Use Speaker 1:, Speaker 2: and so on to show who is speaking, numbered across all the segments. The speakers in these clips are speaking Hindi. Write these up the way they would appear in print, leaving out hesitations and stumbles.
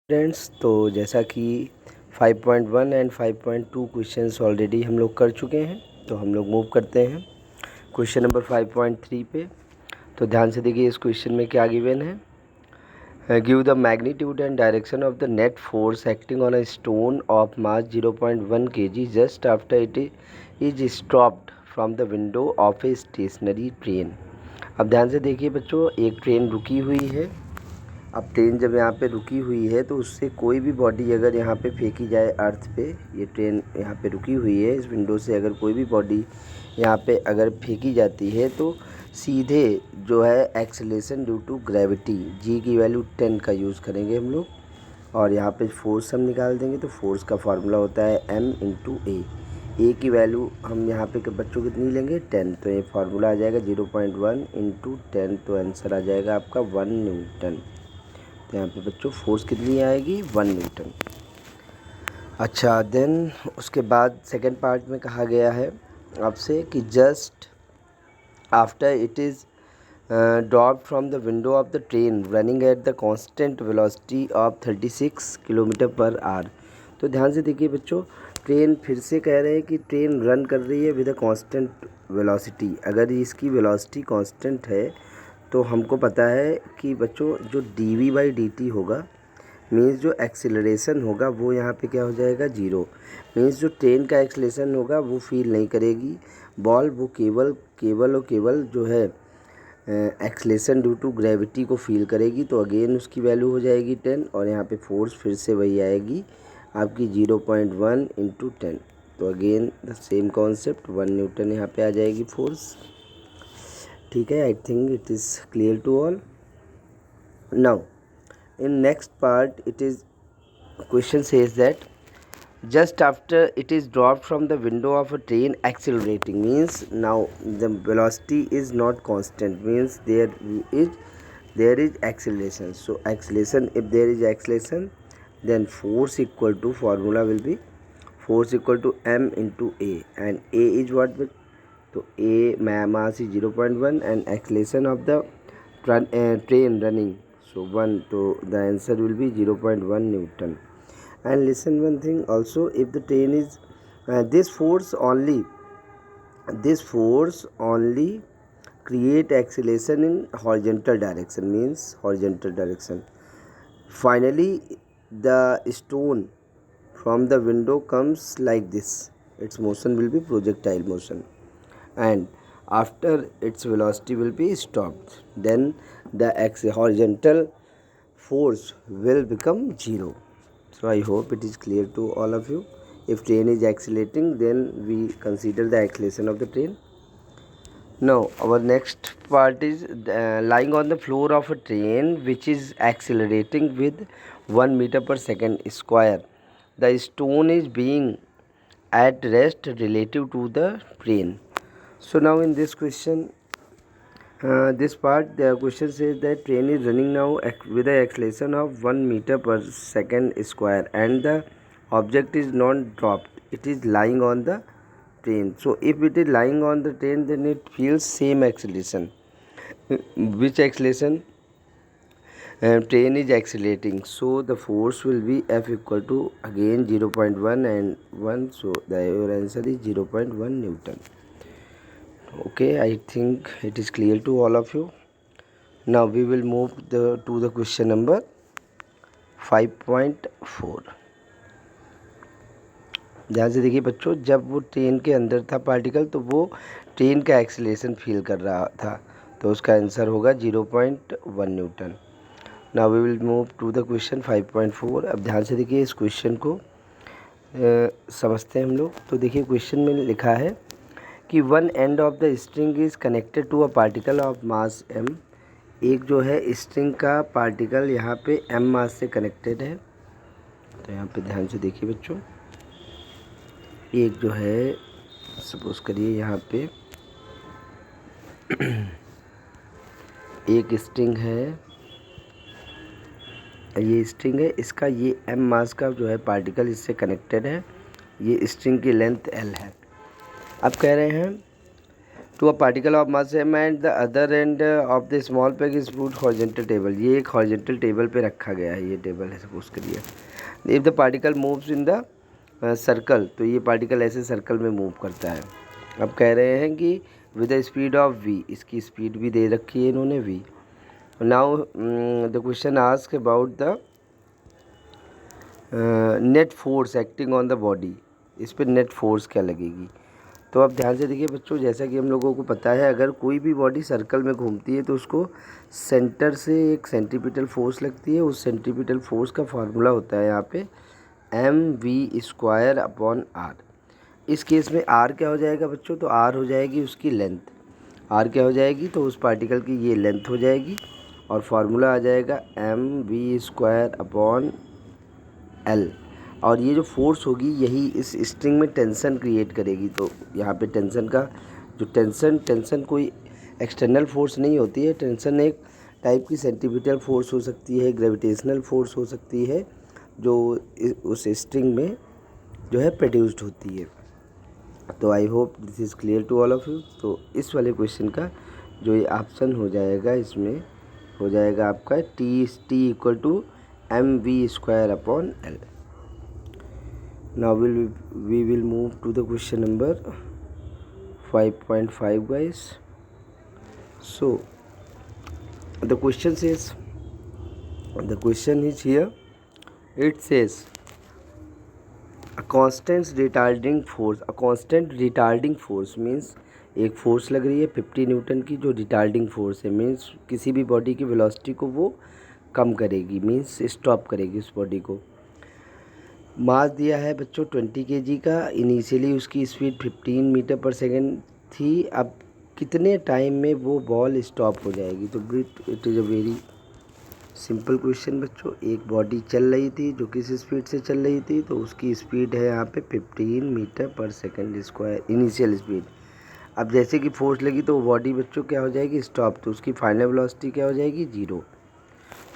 Speaker 1: फ्रेंड्स, तो जैसा कि 5.1 एंड 5.2 क्वेश्चंस ऑलरेडी हम लोग कर चुके हैं, तो हम लोग मूव करते हैं क्वेश्चन नंबर 5.3 पे। तो ध्यान से देखिए इस क्वेश्चन में क्या गिवन है। Give the magnitude and direction of the net force acting on a stone of mass 0.1 kg just after it is stopped from the window of a stationary train. अब ध्यान से देखिए बच्चों, एक ट्रेन रुकी हुई है। अब ट्रेन जब यहाँ पे रुकी हुई है तो उससे कोई भी बॉडी अगर यहाँ पे फेंकी जाए अर्थ पे, ये ट्रेन यहाँ पे रुकी हुई है, इस विंडो से अगर कोई भी बॉडी यहाँ पे अगर फेंकी जाती है तो सीधे जो है acceleration due to gravity G की वैल्यू 10 का यूज़ करेंगे हम लोग, और यहाँ पे फोर्स हम निकाल देंगे। तो फोर्स का फार्मूला होता है m इंटू ए की वैल्यू हम यहाँ पे बच्चों कितनी लेंगे 10, तो ये फार्मूला आ जाएगा 0.1 इंटू 10, तो आंसर आ जाएगा आपका 1 न्यूटन। तो यहाँ पे बच्चों फोर्स कितनी आएगी 1 न्यूटन। अच्छा, देन उसके बाद सेकंड पार्ट में कहा गया है आपसे कि just after it is drop from the window of the train running at the constant velocity of 36 kilometre per hour. तो ध्यान से देखिए बच्चों, ट्रेन फिर से कह रहे हैं कि ट्रेन रन कर रही है विद अ कांस्टेंट वेलोसिटी। अगर इसकी वेलोसिटी कांस्टेंट है तो हमको पता है कि बच्चों जो dv/dt होगा, मीन्स जो एक्सीलरेशन होगा वो यहाँ पे क्या हो जाएगा 0। मीन्स जो ट्रेन का एक्सीलरेशन होगा वो फील नहीं करेगी बॉल, वो केवल जो है एक्सीलरेशन ड्यू टू ग्रेविटी को फील करेगी। तो अगेन उसकी वैल्यू हो जाएगी 10, और यहाँ पे फोर्स फिर से वही आएगी आपकी 0.1 इंटू 10। तो again the same concept 1 newton यहाँ पे आ जाएगी फोर्स। ठीक है, I think it is clear to all. Now in next part it is question says that just after it is dropped from the window of a train accelerating, means now the velocity is not constant, means there is acceleration. So acceleration, if there is acceleration then force equal to, formula will be force equal to m into a, and a is what? So a mass is 0.1 and acceleration of the train running, so 1, so the answer will be 0.1 Newton. And listen one thing also, if the train is this force only create acceleration in horizontal direction, means horizontal direction. Finally the stone from the window comes like this, its motion will be projectile motion, and after its velocity will be stopped, then the horizontal force will become 0. So I hope it is clear to all of you. If train is accelerating, then we consider the acceleration of the train. Now our next part is lying on the floor of a train which is accelerating with 1 meter per second square. The stone is being at rest relative to the train. So now in this question, this part, the question says that train is running now with an acceleration of 1 meter per second square and the object is not dropped, it is lying on the train. So if it is lying on the train, then it feels same acceleration. Which acceleration? Train is accelerating, so the force will be F equal to again 0.1 and 1, so your answer is 0.1 Newton. Okay, I think it is clear to all of you. Now we will move to the question number 5.4. ध्यान से देखिए बच्चों, जब वो ट्रेन के अंदर था पार्टिकल तो वो ट्रेन का एक्सीलरेशन फील कर रहा था, तो उसका आंसर होगा 0.1 newton. Now we will move to the question 5.4। अब ध्यान से देखिए इस क्वेश्चन को समझते हैं हम लोग। तो देखिए क्वेश्चन में लिखा है कि one end of the string is connected to a particle of mass m। एक जो है स्ट्रिंग का पार्टिकल यहाँ पे m मास से कनेक्टेड है। तो यहाँ पे ध्यान से देखिए बच्चों, एक जो है सपोज करिए यहाँ पे एक स्ट्रिंग है, ये स्ट्रिंग है, इसका ये m मास का जो है पार्टिकल इससे कनेक्टेड है। ये स्ट्रिंग की लेंथ l है। अब कह रहे हैं to a particle of mass m and the other end of the small peg is put horizontal table. ये एक हॉरिजॉन्टल टेबल पे रखा गया है, ये टेबल है सपोज करिए। If the particle moves in the circle, तो ये पार्टिकल ऐसे सर्कल में मूव करता है। अब कह रहे हैं कि with the speed of v, इसकी स्पीड भी दे रखी है इन्होंने v। Now the question ask about the net force acting on the body. इस पर नेट फोर्स क्या लगेगी। तो आप ध्यान से देखिए बच्चों, जैसा कि हम लोगों को पता है, अगर कोई भी बॉडी सर्कल में घूमती है तो उसको सेंटर से एक सेंट्रीपिटल फोर्स लगती है। उस सेंट्रीपिटल फोर्स का फार्मूला होता है यहाँ पे mv² अपॉन r। इस केस में r क्या हो जाएगा बच्चों, तो r हो जाएगी उसकी लेंथ। r क्या हो जाएगी, तो उस पार्टिकल की ये लेंथ हो जाएगी और फार्मूला आ जाएगा mv² अपॉन l। और ये जो फोर्स होगी यही इस स्ट्रिंग में टेंशन क्रिएट करेगी। तो यहाँ पे टेंशन का जो टेंशन कोई एक्सटर्नल फोर्स नहीं होती है। टेंशन एक टाइप की सेंट्रीपिटल फोर्स हो सकती है, ग्रेविटेशनल फोर्स हो सकती है, जो उस स्ट्रिंग में जो है प्रोड्यूस्ड होती है। तो I hope this is clear to all of you. तो इस वाले क्वेश्चन का जो ये ऑप्शन हो जाएगा, इसमें हो जाएगा आपका t equal to mv² upon l। Now we will move to the question number 5.5 guys. So the question is here, it says a constant retarding force means एक फोर्स लग रही है 50 न्यूटन की, जो रिटार्डिंग फोर्स है। मीन्स किसी भी बॉडी की वेलोसिटी को वो कम करेगी, मीन्स स्टॉप करेगी उस बॉडी को। मास दिया है बच्चों 20 kg का। इनिशियली उसकी स्पीड 15 मीटर पर सेकेंड थी। अब कितने टाइम में वो बॉल स्टॉप हो जाएगी। तो it is a very simple question बच्चों। एक बॉडी चल रही थी जो किस स्पीड से चल रही थी, तो उसकी स्पीड है यहाँ पे 15 मीटर पर सेकेंड स्क्वायर इनिशियल स्पीड। अब जैसे कि फोर्स लगी तो वो बॉडी बच्चों क्या हो जाएगी, स्टॉप। तो उसकी फाइनल वेलोसिटी क्या हो जाएगी, 0।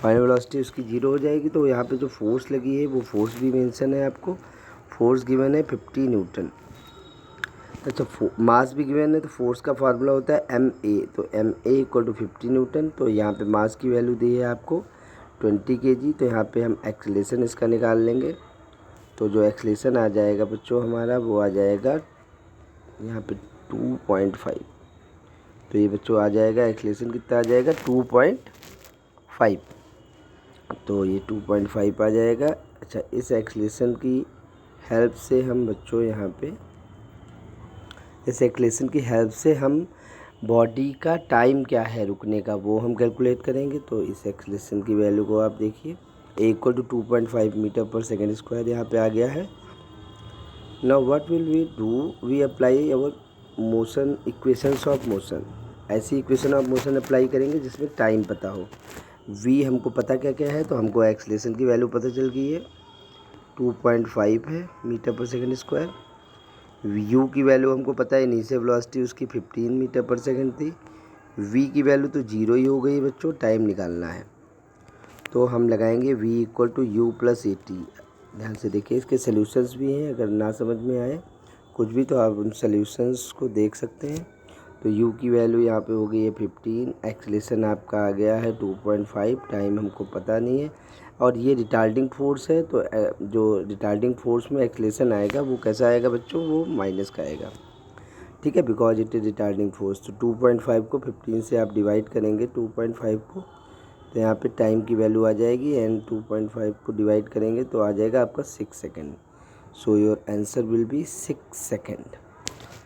Speaker 1: फाइनल वेलोसिटी उसकी 0 हो जाएगी। तो यहाँ पे जो फोर्स लगी है वो फोर्स भी मेंशन है आपको। फोर्स गिवन है 50 न्यूटन। अच्छा, मास भी गिवन है, तो फोर्स का फार्मूला होता है ma। तो ma इक्वल टू 50 न्यूटन। तो यहाँ पे मास की वैल्यू दी है आपको 20 kg। तो यहाँ पे हम एक्सेलेरेशन इसका निकाल लेंगे। तो जो एक्सेलेरेशन आ जाएगा बच्चों हमारा, वो आ जाएगा यहाँ पे 2.5। तो ये बच्चों आ जाएगा एक्सेलेरेशन कितना आ जाएगा, 2.5। तो ये 2.5 आ जाएगा। अच्छा, इस एक्सेलेरेशन की हेल्प से हम बच्चों यहाँ पे इस एक्सेलेरेशन की हेल्प से हम बॉडी का टाइम क्या है रुकने का, वो हम कैलकुलेट करेंगे। तो इस एक्सेलेरेशन की वैल्यू को आप देखिए, a इक्वल टू 2.5 मीटर पर सेकेंड स्क्वायर यहाँ पे आ गया है। Now what will we do, we apply our motion equations of motion. ऐसी इक्वेशन ऑफ मोशन अप्लाई करेंगे जिसमें टाइम पता हो। v हमको पता क्या क्या है, तो हमको एक्सेलेरेशन की वैल्यू पता चल गई है 2.5 है मीटर पर सेकेंड स्क्वायर। u की वैल्यू हमको पता है, इनिशियल वेलोसिटी उसकी 15 मीटर पर सेकेंड थी। v की वैल्यू तो 0 ही हो गई बच्चों, टाइम निकालना है। तो हम लगाएंगे v equal to u plus at। ध्यान से देखिए, इसके सॉल्यूशंस भी हैं, अगर ना समझ में आए कुछ भी तो आप उन सॉल्यूशंस को देख सकते हैं। तो u की वैल्यू यहाँ पे हो गई है 15, एक्सेलेरेशन आपका आ गया है 2.5, टाइम हमको पता नहीं है। और ये रिटार्डिंग फोर्स है, तो जो रिटार्डिंग फोर्स में एक्सेलेरेशन आएगा वो कैसा आएगा बच्चों, वो माइनस का आएगा। ठीक है, because it is retarding force. तो 2.5 को 15 से आप डिवाइड करेंगे 2.5 को, तो यहाँ पे टाइम की वैल्यू आ जाएगी, एंड 2.5 को डिवाइड करेंगे तो आ जाएगा आपका 6 second. So your answer will be 6 second.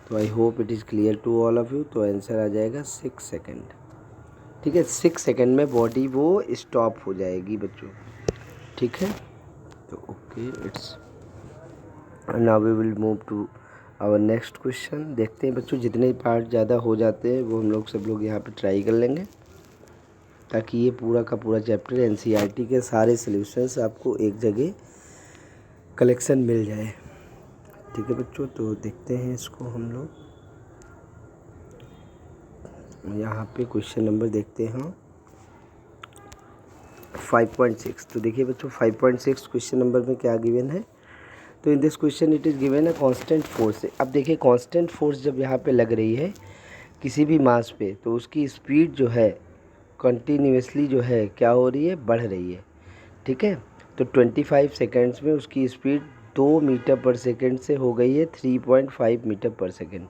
Speaker 1: तो I hope it is clear to all of you. तो आंसर आ जाएगा 6 सेकेंड। ठीक है, 6 सेकेंड में बॉडी वो स्टॉप हो जाएगी बच्चों। ठीक है, तो okay, it's now we will move to our next question. देखते हैं बच्चों, जितने पार्ट ज़्यादा हो जाते हैं वो हम लोग सब लोग यहाँ पे ट्राई कर लेंगे, ताकि ये पूरा का पूरा चैप्टर एनसीईआरटी के सारे सॉल्यूशंस आपको एक जगह कलेक्शन मिल जाए। ठीक है बच्चों, तो देखते हैं इसको हम लोग। यहाँ पे क्वेश्चन नंबर देखते हैं 5.6। तो देखिए बच्चों 5.6 क्वेश्चन नंबर में क्या गिवन है। तो in this question it is given है कांस्टेंट फोर्स। अब देखिए कांस्टेंट फोर्स जब यहाँ पे लग रही है किसी भी मास पे, तो उसकी स्पीड जो है कंटिन्यूसली जो है क्या हो रही है, बढ़ रही है। ठीक है, तो 25 सेकेंड्स में उसकी स्पीड 2 मीटर पर सेकेंड से हो गई है 3.5 मीटर पर second.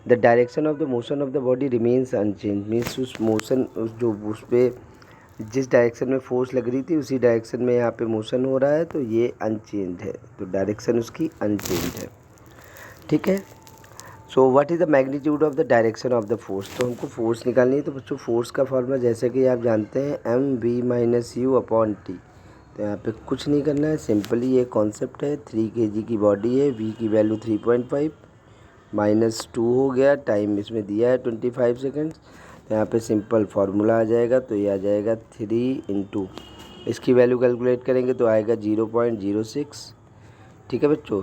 Speaker 1: The direction of the motion of the body remains unchanged, means उस मोशन उस पर जिस डायरेक्शन में फोर्स लग रही थी उसी डायरेक्शन में यहाँ पे मोशन हो रहा है, तो ये अनचेंज है, तो डायरेक्शन उसकी अनचेंज है। ठीक है, so what is the magnitude of the direction of the force, तो हमको फोर्स निकालनी है। तो बच्चों फोर्स का फॉर्मूला जैसे कि आप जानते हैं mv-u/t। तो यहाँ पे कुछ नहीं करना है, सिंपली ये कॉन्सेप्ट है, 3 kg की बॉडी है, v की वैल्यू 3.5 -2 हो गया, टाइम इसमें दिया है 25 सेकेंड्स। तो यहाँ पे सिंपल फार्मूला आ जाएगा, तो ये आ जाएगा 3 इंटू इसकी वैल्यू कैलकुलेट करेंगे तो आएगा 0.06। ठीक है बच्चों,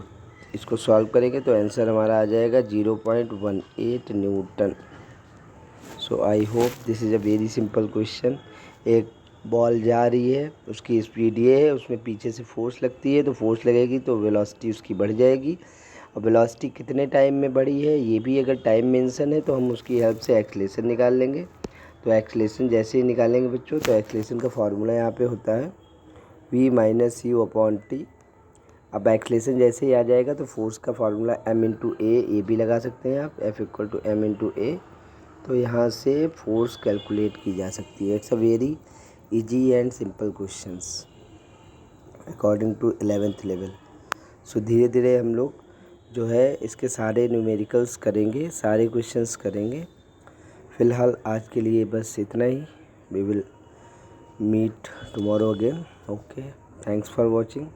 Speaker 1: इसको सॉल्व करेंगे तो आंसर हमारा आ जाएगा 0.18 Newton. So I hope this is a very simple question. एक बॉल जा रही है, उसकी स्पीड ये है, उसमें पीछे से फोर्स लगती है, तो फोर्स लगेगी तो वेलोसिटी उसकी बढ़ जाएगी। और वेलोसिटी कितने टाइम में बढ़ी है ये भी अगर टाइम मेंशन है तो हम उसकी हेल्प से एक्सेलरेशन निकाल लेंगे। तो एक्सेलरेशन जैसे ही निकालेंगे बच्चों, तो एक्सेलरेशन का फार्मूला यहाँ पे होता है v-u/t। अब एक्सेलरेशन जैसे ही आ जाएगा तो फोर्स का फार्मूला m/a भी लगा सकते हैं आप, F = m/a। तो यहाँ से फोर्स कैलकुलेट की जा सकती है। It's a very easy and simple questions according to 11th level. So धीरे धीरे हम लोग जो है इसके सारे न्यूमेरिकल्स करेंगे, सारे क्वेश्चंस करेंगे। फ़िलहाल आज के लिए बस इतना ही। We will meet tomorrow again. Okay, thanks for watching.